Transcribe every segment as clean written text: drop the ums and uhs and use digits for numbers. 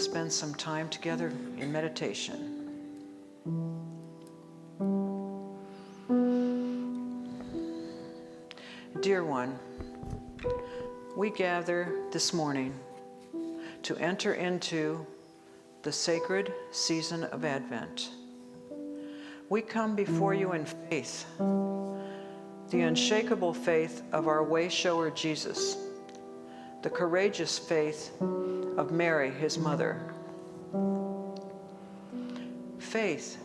spend some time together in meditation. Dear one, we gather this morning to enter into the sacred season of Advent. We come before you in faith, the unshakable faith of our way shower Jesus, the courageous faith of Mary, his mother. Faith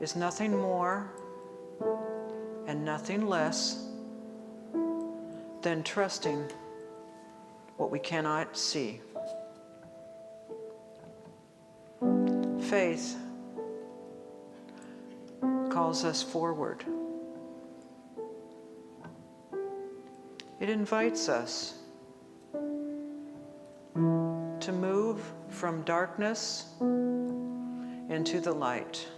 is nothing more and nothing less than trusting what we cannot see. Faith calls us forward. It invites us to move from darkness into the light.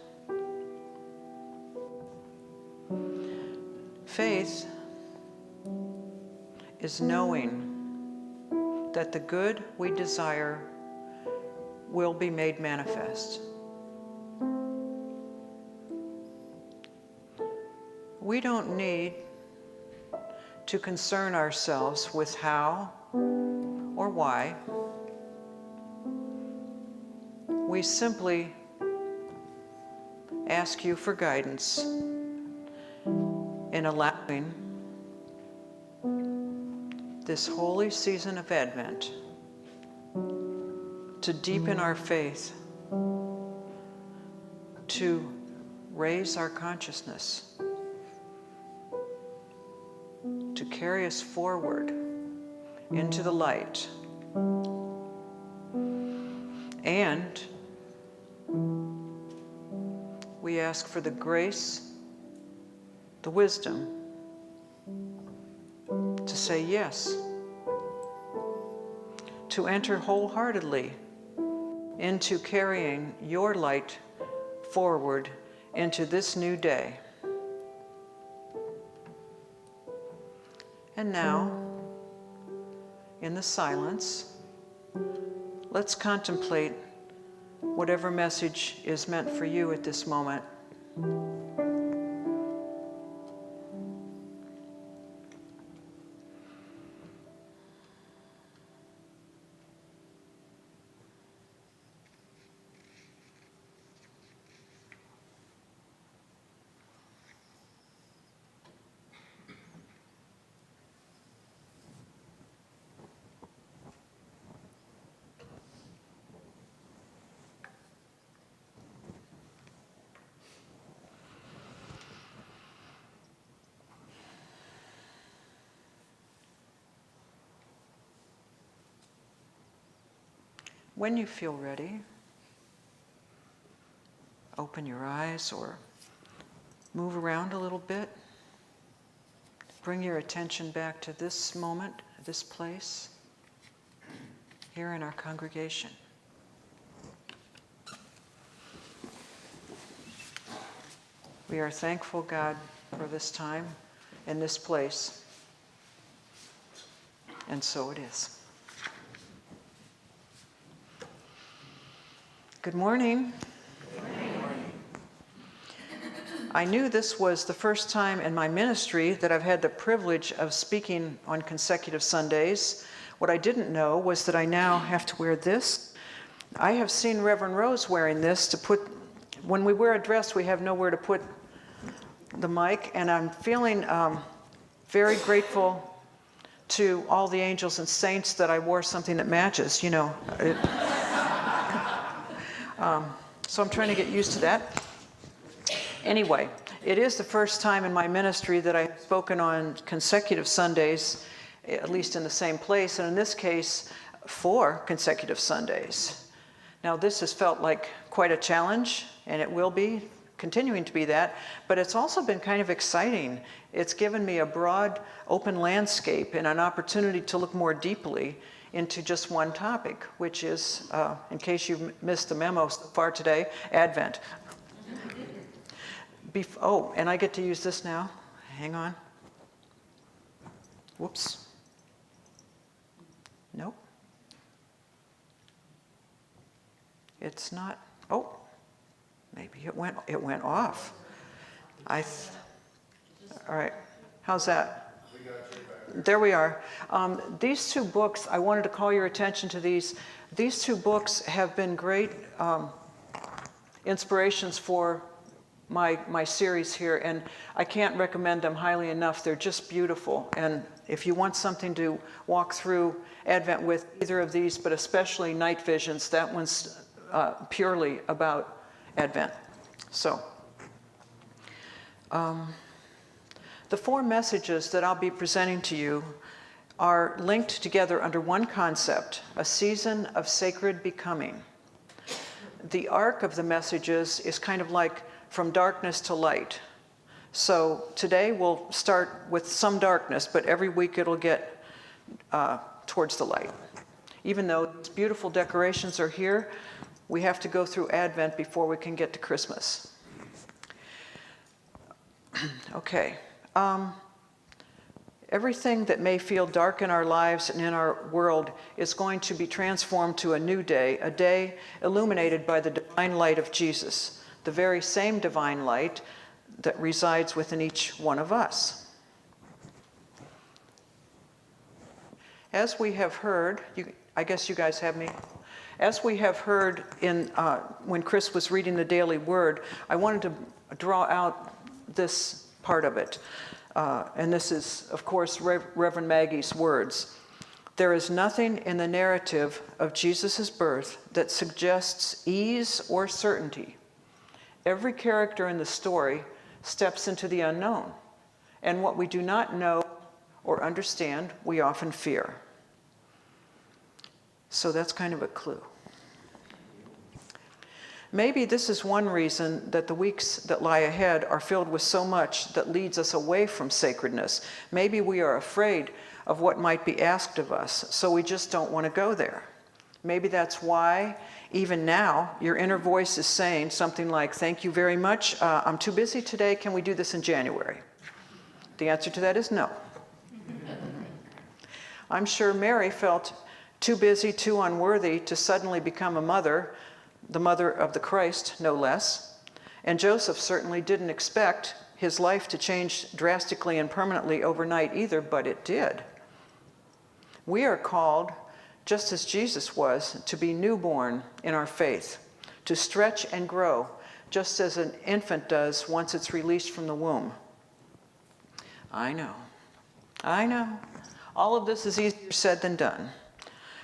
Faith is knowing that the good we desire will be made manifest. We don't need to concern ourselves with how or why. We simply ask you for guidance in allowing this holy season of Advent to deepen our faith, to raise our consciousness, to carry us forward into the light. And we ask for the grace, the wisdom to say yes, to enter wholeheartedly into carrying your light forward into this new day. And now, in the silence, let's contemplate whatever message is meant for you at this moment. When you feel ready, open your eyes or move around a little bit. Bring your attention back to this moment, this place, here in our congregation. We are thankful, God, for this time and this place. And so it is. Good morning. I knew this was the first time in my ministry that I've had the privilege of speaking on consecutive Sundays. What I didn't know was that I now have to wear this. I have seen Reverend Rose wearing this to put, when we wear a dress, we have nowhere to put the mic, and I'm feeling very grateful to all the angels and saints that I wore something that matches, you know. So I'm trying to get used to that. Anyway, it is the first time in my ministry that I've spoken on consecutive Sundays, at least in the same place, and in this case, 4 consecutive Sundays. Now, this has felt like quite a challenge, and it will be continuing to be that, but it's also been kind of exciting. It's given me a broad, open landscape and an opportunity to look more deeply into just one topic, which is, in case you've missed the memo so far today, Advent. Oh, and I get to use this now. Hang on. Whoops. Nope. It's not, oh, maybe it went off. All right, how's that? There we are. These two books, I wanted to call your attention to these. These two books have been great inspirations for my series here, and I can't recommend them highly enough. They're just beautiful, and if you want something to walk through Advent with, either of these, but especially Night Visions, that one's purely about Advent. So, the four messages that I'll be presenting to you are linked together under one concept: a season of sacred becoming. The arc of the messages is kind of like from darkness to light. So today we'll start with some darkness, but every week it'll get towards the light. Even though these beautiful decorations are here, we have to go through Advent before we can get to Christmas. Okay. Everything that may feel dark in our lives and in our world is going to be transformed to a new day, a day illuminated by the divine light of Jesus, the very same divine light that resides within each one of us. As we have heard, I guess you guys have me. As we have heard when Chris was reading the daily word, I wanted to draw out this part of it. And this is, of course, Reverend Maggie's words. There is nothing in the narrative of Jesus' birth that suggests ease or certainty. Every character in the story steps into the unknown, and what we do not know or understand, we often fear. So that's kind of a clue. Maybe this is one reason that the weeks that lie ahead are filled with so much that leads us away from sacredness. Maybe we are afraid of what might be asked of us, so we just don't want to go there. Maybe that's why, even now, your inner voice is saying something like, "Thank you very much, I'm too busy today, can we do this in January?" The answer to that is no. I'm sure Mary felt too busy, too unworthy to suddenly become a mother, the mother of the Christ, no less. And Joseph certainly didn't expect his life to change drastically and permanently overnight either, but it did. We are called, just as Jesus was, to be newborn in our faith, to stretch and grow, just as an infant does once it's released from the womb. I know. All of this is easier said than done.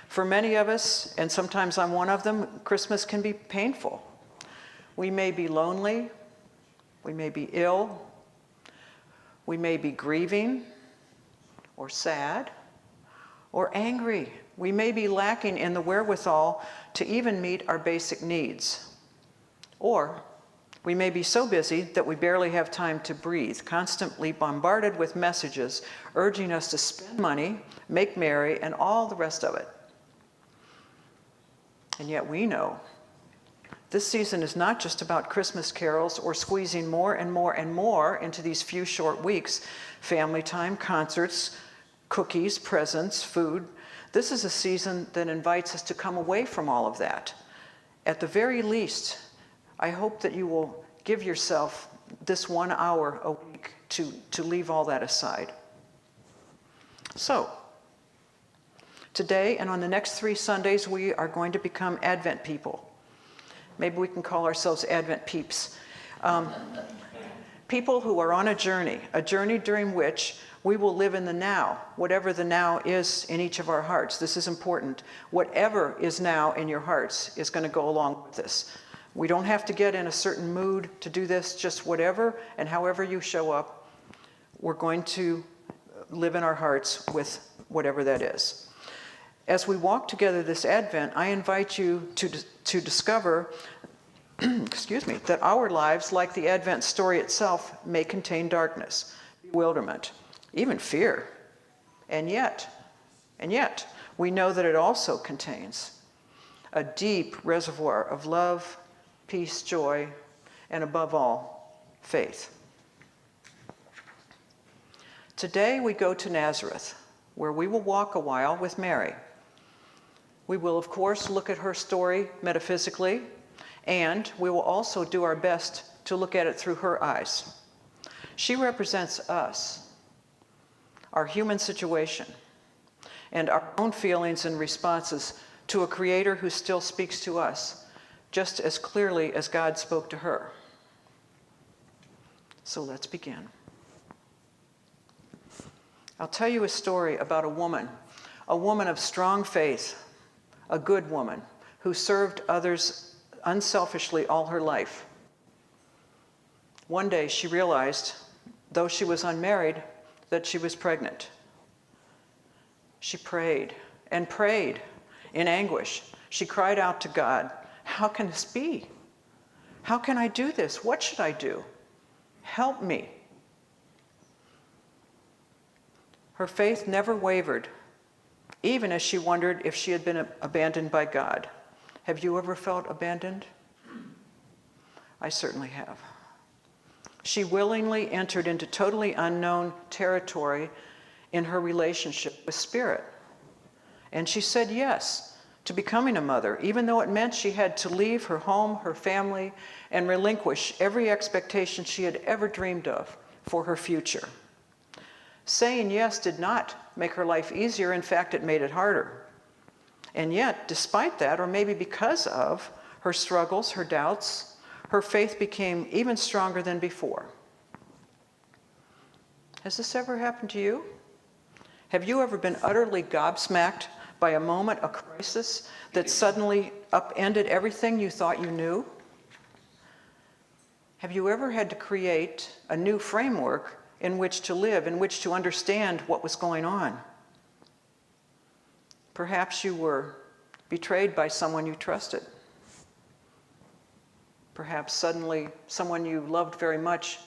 For many of us, and sometimes I'm one of them, Christmas can be painful. We may be lonely, we may be ill, we may be grieving, or sad, or angry. We may be lacking in the wherewithal to even meet our basic needs. Or we may be so busy that we barely have time to breathe, constantly bombarded with messages urging us to spend money, make merry, and all the rest of it. And yet we know this season is not just about Christmas carols or squeezing more and more and more into these few short weeks. Family time, concerts, cookies, presents, food. This is a season that invites us to come away from all of that. At the very least, I hope that you will give yourself this 1 hour a week to leave all that aside. So, today and on the next 3 Sundays, we are going to become Advent people. Maybe we can call ourselves Advent peeps. People who are on a journey during which we will live in the now, whatever the now is in each of our hearts. This is important. Whatever is now in your hearts is going to go along with this. We don't have to get in a certain mood to do this, just whatever and however you show up, we're going to live in our hearts with whatever that is. As we walk together this Advent, I invite you to discover that our lives, like the Advent story itself, may contain darkness, bewilderment, even fear. And yet, we know that it also contains a deep reservoir of love, peace, joy, and above all, faith. Today we go to Nazareth, where we will walk a while with Mary. We will, of course, look at her story metaphysically, And we will also do our best to look at it through her eyes. She represents us, our human situation, and our own feelings and responses to a Creator who still speaks to us just as clearly as God spoke to her. So let's begin. I'll tell you a story about a woman of strong faith, a good woman who served others unselfishly all her life. One day she realized, though she was unmarried, that she was pregnant. She prayed and prayed in anguish. She cried out to God, "How can this be? How can I do this? What should I do? Help me." Her faith never wavered, even as she wondered if she had been abandoned by God. Have you ever felt abandoned? I certainly have. She willingly entered into totally unknown territory in her relationship with Spirit. And she said yes to becoming a mother, even though it meant she had to leave her home, her family, and relinquish every expectation she had ever dreamed of for her future. Saying yes did not make her life easier. In fact, it made it harder. And yet, despite that, or maybe because of her struggles, her doubts, her faith became even stronger than before. Has this ever happened to you? Have you ever been utterly gobsmacked by a moment, a crisis, that suddenly upended everything you thought you knew? Have you ever had to create a new framework in which to live, in which to understand what was going on? Perhaps you were betrayed by someone you trusted. Perhaps suddenly someone you loved very much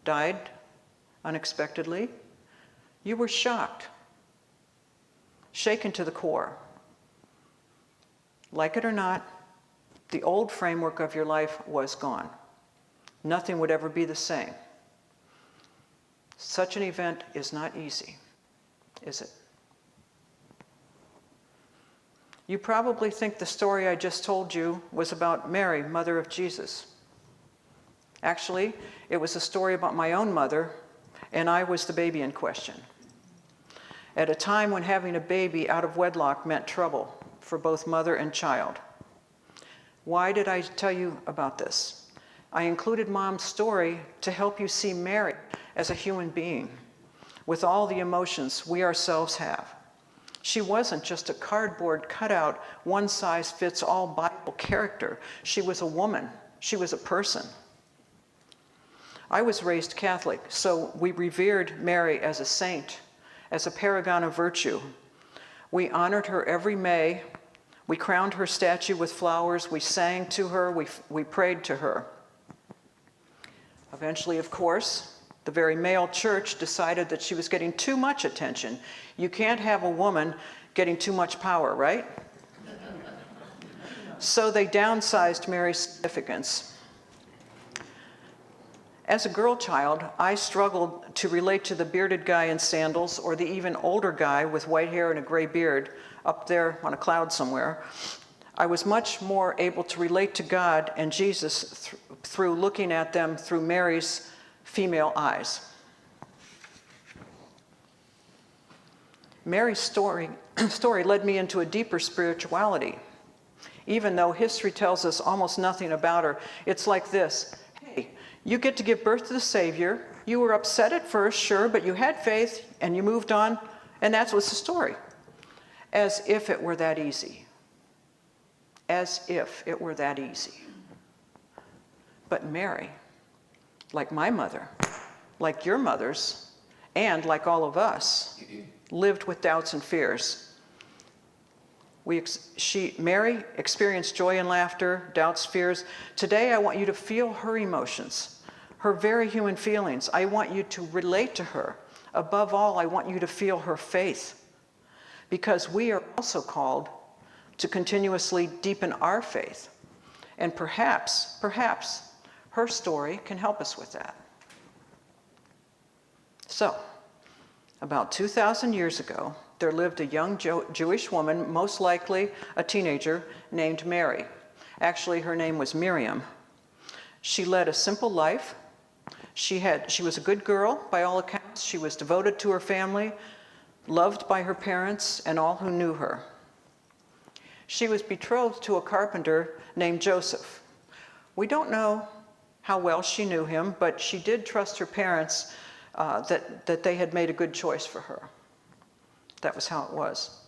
died unexpectedly. You were shocked, shaken to the core. Like it or not, the old framework of your life was gone. Nothing would ever be the same. Such an event is not easy, is it? You probably think the story I just told you was about Mary, mother of Jesus. Actually, it was a story about my own mother, and I was the baby in question. At a time when having a baby out of wedlock meant trouble for both mother and child. Why did I tell you about this? I included Mom's story to help you see Mary as a human being with all the emotions we ourselves have. She wasn't just a cardboard cutout, one-size-fits-all Bible character. She was a woman. She was a person. I was raised Catholic, so we revered Mary as a saint, as a paragon of virtue. We honored her every May. We crowned her statue with flowers. We sang to her. We prayed to her. Eventually, of course, the very male church decided that she was getting too much attention. You can't have a woman getting too much power, right? So they downsized Mary's significance. As a girl child, I struggled to relate to the bearded guy in sandals or the even older guy with white hair and a gray beard up there on a cloud somewhere. I was much more able to relate to God and Jesus through looking at them through Mary's female eyes. Mary's story led me into a deeper spirituality. Even though history tells us almost nothing about her, it's like this. Hey, you get to give birth to the Savior. You were upset at first, sure, but you had faith and you moved on, and that was the story. As if it were that easy. As if it were that easy. But Mary, like my mother, like your mothers, and like all of us, lived with doubts and fears. Mary experienced joy and laughter, doubts, fears. Today I want you to feel her emotions, her very human feelings. I want you to relate to her. Above all, I want you to feel her faith, because we are also called to continuously deepen our faith. And perhaps, her story can help us with that. So, about 2,000 years ago, there lived a young Jewish woman, most likely a teenager, named Mary. Actually, her name was Miriam. She led a simple life. She was a good girl by all accounts. She was devoted to her family, loved by her parents and all who knew her. She was betrothed to a carpenter named Joseph. We don't know how well she knew him, but she did trust her parents that they had made a good choice for her. That was how it was.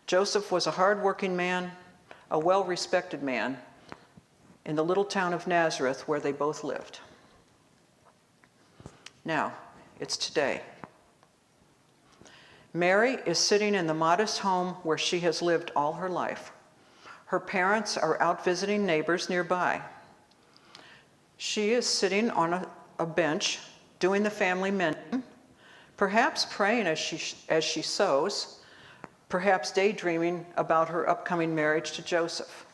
Joseph was a hard-working man, a well-respected man in the little town of Nazareth where they both lived. Now, it's today. Mary is sitting in the modest home where she has lived all her life. Her parents are out visiting neighbors nearby. She is sitting on a bench doing the family mending, perhaps praying as she sews, perhaps daydreaming about her upcoming marriage to Joseph.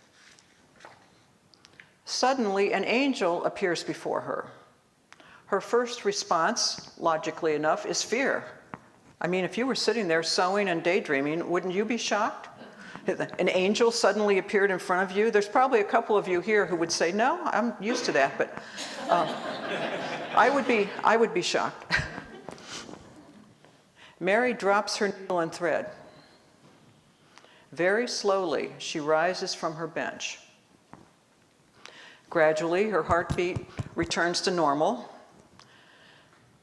Suddenly, an angel appears before her. Her first response, logically enough, is fear. I mean, if you were sitting there sewing and daydreaming, wouldn't you be shocked? An angel suddenly appeared in front of you. There's probably a couple of you here who would say, no, I'm used to that, but I would be shocked. Mary drops her needle and thread. Very slowly, she rises from her bench. Gradually, her heartbeat returns to normal,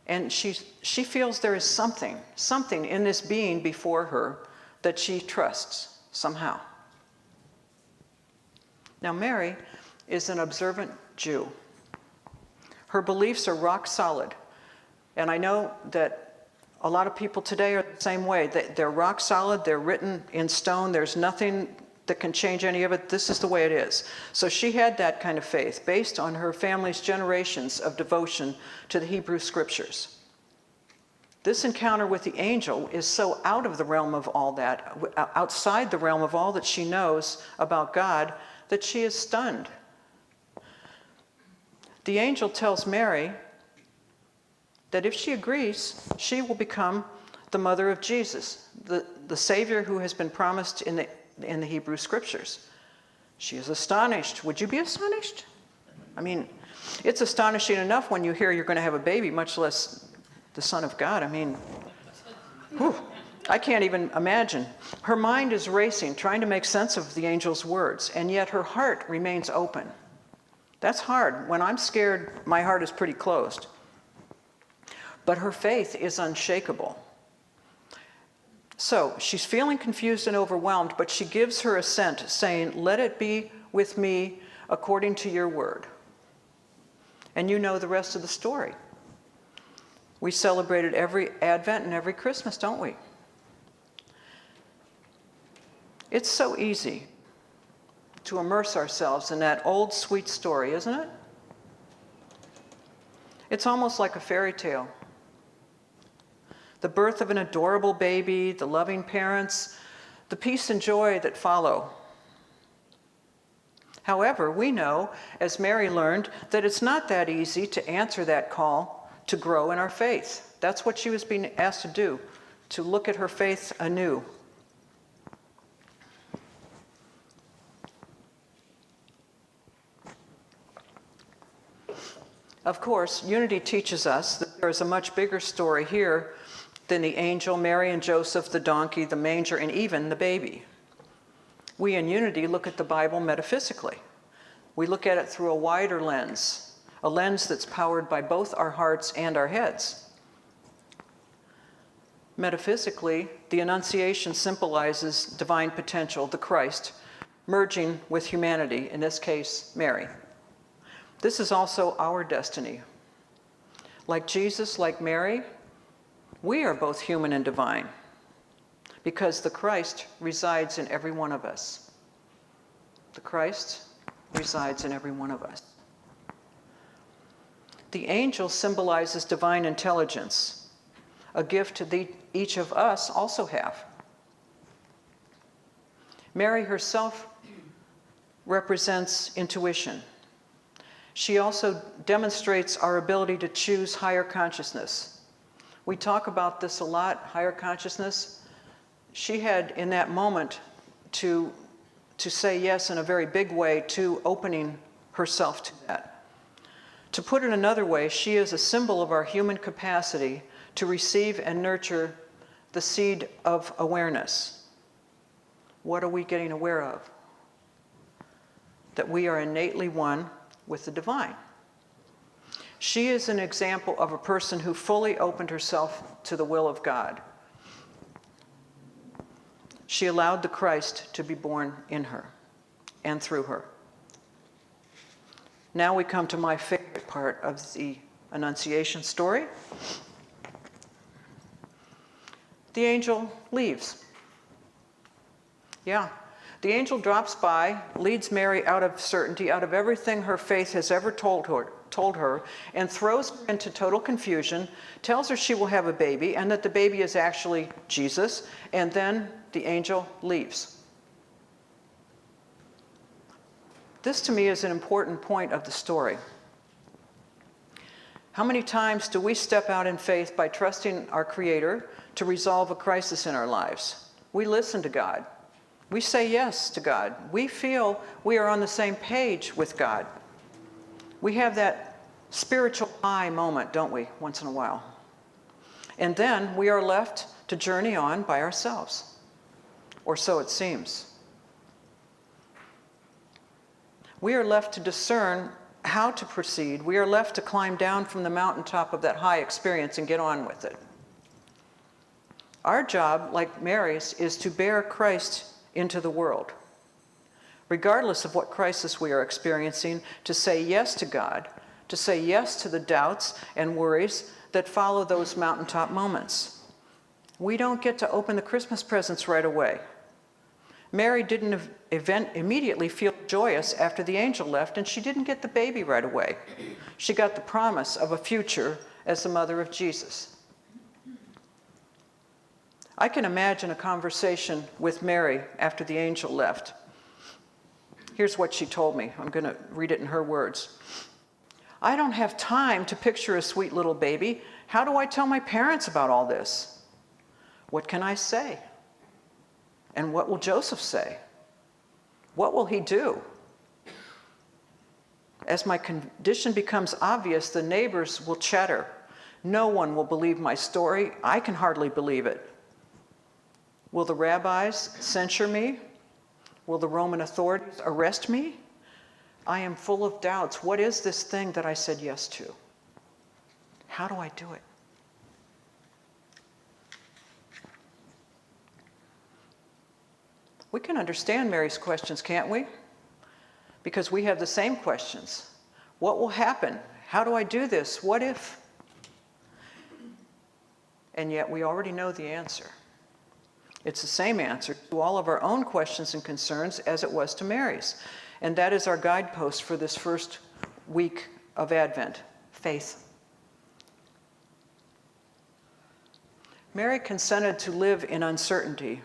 and she feels there is something in this being before her that she trusts somehow. Now, Mary is an observant Jew. Her beliefs are rock solid, and I know that a lot of people today are the same way. They're rock solid, they're written in stone, there's nothing that can change any of it. This is the way it is. So she had that kind of faith based on her family's generations of devotion to the Hebrew Scriptures. This encounter with the angel is so out of the realm of all that, outside the realm of all that she knows about God, that she is stunned. The angel tells Mary that if she agrees, she will become the mother of Jesus, the Savior who has been promised in the Hebrew Scriptures. She is astonished. Would you be astonished? I mean, it's astonishing enough when you hear you're going to have a baby, much less the Son of God. I mean, whew, I can't even imagine. Her mind is racing, trying to make sense of the angel's words, and yet her heart remains open. That's hard. When I'm scared, my heart is pretty closed. But her faith is unshakable. So she's feeling confused and overwhelmed, but she gives her assent, saying, "Let it be with me according to your word." And you know the rest of the story. We celebrated every Advent and every Christmas, don't we? It's so easy to immerse ourselves in that old sweet story, isn't it? It's almost like a fairy tale. The birth of an adorable baby, the loving parents, the peace and joy that follow. However, we know, as Mary learned, that it's not that easy to answer that call to grow in our faith. That's what she was being asked to do, to look at her faith anew. Of course, Unity teaches us that there is a much bigger story here than the angel, Mary and Joseph, the donkey, the manger, and even the baby. We in Unity look at the Bible metaphysically. We look at it through a wider lens, a lens that's powered by both our hearts and our heads. Metaphysically, the Annunciation symbolizes divine potential, the Christ, merging with humanity, in this case, Mary. This is also our destiny. Like Jesus, like Mary, we are both human and divine, because the Christ resides in every one of us. The Christ resides in every one of us. The angel symbolizes divine intelligence, a gift that each of us also have. Mary herself represents intuition. She also demonstrates our ability to choose higher consciousness. We talk about this a lot, higher consciousness. She had, in that moment, to to say yes in a very big way to opening herself to that. To put it another way, she is a symbol of our human capacity to receive and nurture the seed of awareness. What are we getting aware of? That we are innately one with the divine. She is an example of a person who fully opened herself to the will of God. She allowed the Christ to be born in her and through her. Now we come to my favorite part of the Annunciation story. The angel leaves. Yeah. The angel drops by, leads Mary out of certainty, out of everything her faith has ever told her, and throws her into total confusion, tells her she will have a baby, and that the baby is actually Jesus, and then the angel leaves. This, to me, is an important point of the story. How many times do we step out in faith by trusting our Creator to resolve a crisis in our lives? We listen to God. We say yes to God. We feel we are on the same page with God. We have that spiritual high moment, don't we, once in a while? And then we are left to journey on by ourselves. Or so it seems. We are left to discern how to proceed. We are left to climb down from the mountaintop of that high experience and get on with it. Our job, like Mary's, is to bear Christ into the world. Regardless of what crisis we are experiencing, to say yes to God, to say yes to the doubts and worries that follow those mountaintop moments. We don't get to open the Christmas presents right away. Mary didn't immediately feel joyous after the angel left, and she didn't get the baby right away. She got the promise of a future as the mother of Jesus. I can imagine a conversation with Mary after the angel left. Here's what she told me. I'm going to read it in her words. I don't have time to picture a sweet little baby. How do I tell my parents about all this? What can I say? And what will Joseph say? What will he do? As my condition becomes obvious, the neighbors will chatter. No one will believe my story. I can hardly believe it. Will the rabbis censure me? Will the Roman authorities arrest me? I am full of doubts. What is this thing that I said yes to? How do I do it? We can understand Mary's questions, can't we? Because we have the same questions. What will happen? How do I do this? What if? And yet we already know the answer. It's the same answer to all of our own questions and concerns as it was to Mary's. And that is our guidepost for this first week of Advent, faith. Mary consented to live in uncertainty.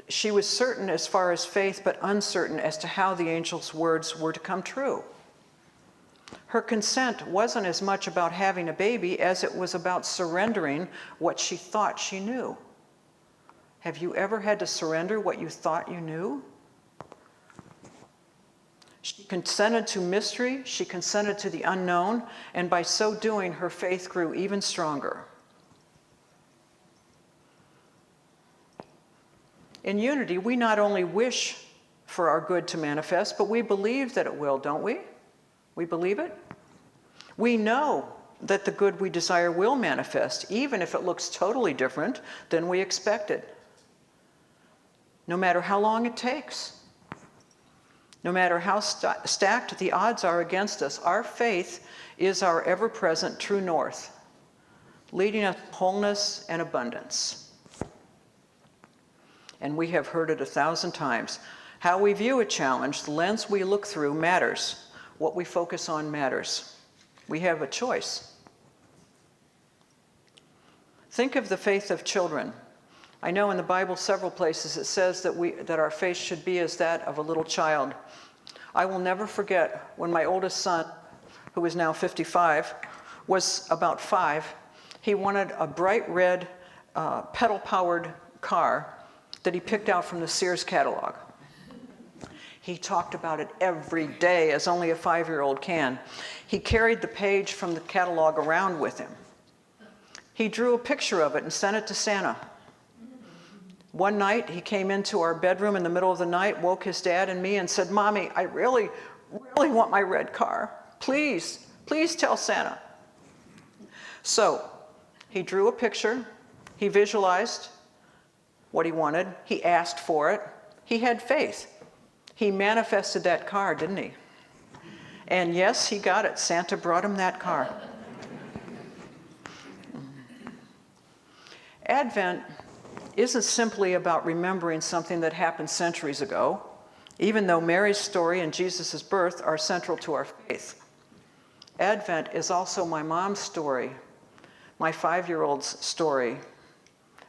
She was certain as far as faith, but uncertain as to how the angel's words were to come true. Her consent wasn't as much about having a baby as it was about surrendering what she thought she knew. Have you ever had to surrender what you thought you knew? She consented to mystery, she consented to the unknown, and by so doing, her faith grew even stronger. In unity, we not only wish for our good to manifest, but we believe that it will, don't we? We believe it? We know that the good we desire will manifest, even if it looks totally different than we expected. No matter how long it takes, no matter how stacked the odds are against us, our faith is our ever-present true north, leading us to wholeness and abundance. And we have heard it 1,000 times. How we view a challenge, the lens we look through matters. What we focus on matters. We have a choice. Think of the faith of children. I know in the Bible several places it says that our faith should be as that of a little child. I will never forget when my oldest son, who is now 55, was about 5. He wanted a bright red pedal-powered car that he picked out from the Sears catalog. He talked about it every day, as only a 5-year-old can. He carried the page from the catalog around with him. He drew a picture of it and sent it to Santa. One night, he came into our bedroom in the middle of the night, woke his dad and me, and said, "Mommy, I really, really want my red car. Please, please tell Santa." So he drew a picture. He visualized what he wanted. He asked for it. He had faith. He manifested that car, didn't he? And yes, he got it. Santa brought him that car. Advent isn't simply about remembering something that happened centuries ago, even though Mary's story and Jesus' birth are central to our faith. Advent is also my mom's story, my 5-year-old's story,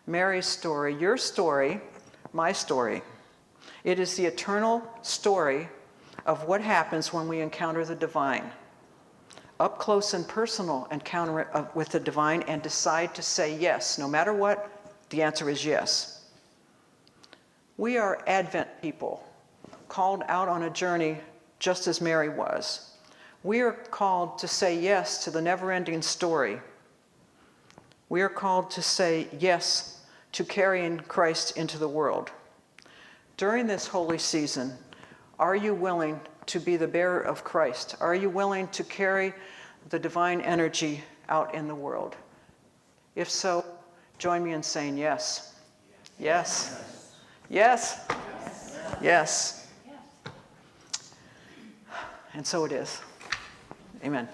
Mary's story, your story, my story. It is the eternal story of what happens when we encounter the divine. Up close and personal encounter with the divine and decide to say yes. No matter what, the answer is yes. We are Advent people, called out on a journey just as Mary was. We are called to say yes to the never-ending story. We are called to say yes to carrying Christ into the world. During this holy season, are you willing to be the bearer of Christ? Are you willing to carry the divine energy out in the world? If so, join me in saying yes. Yes. Yes. Yes. And so it is. Amen.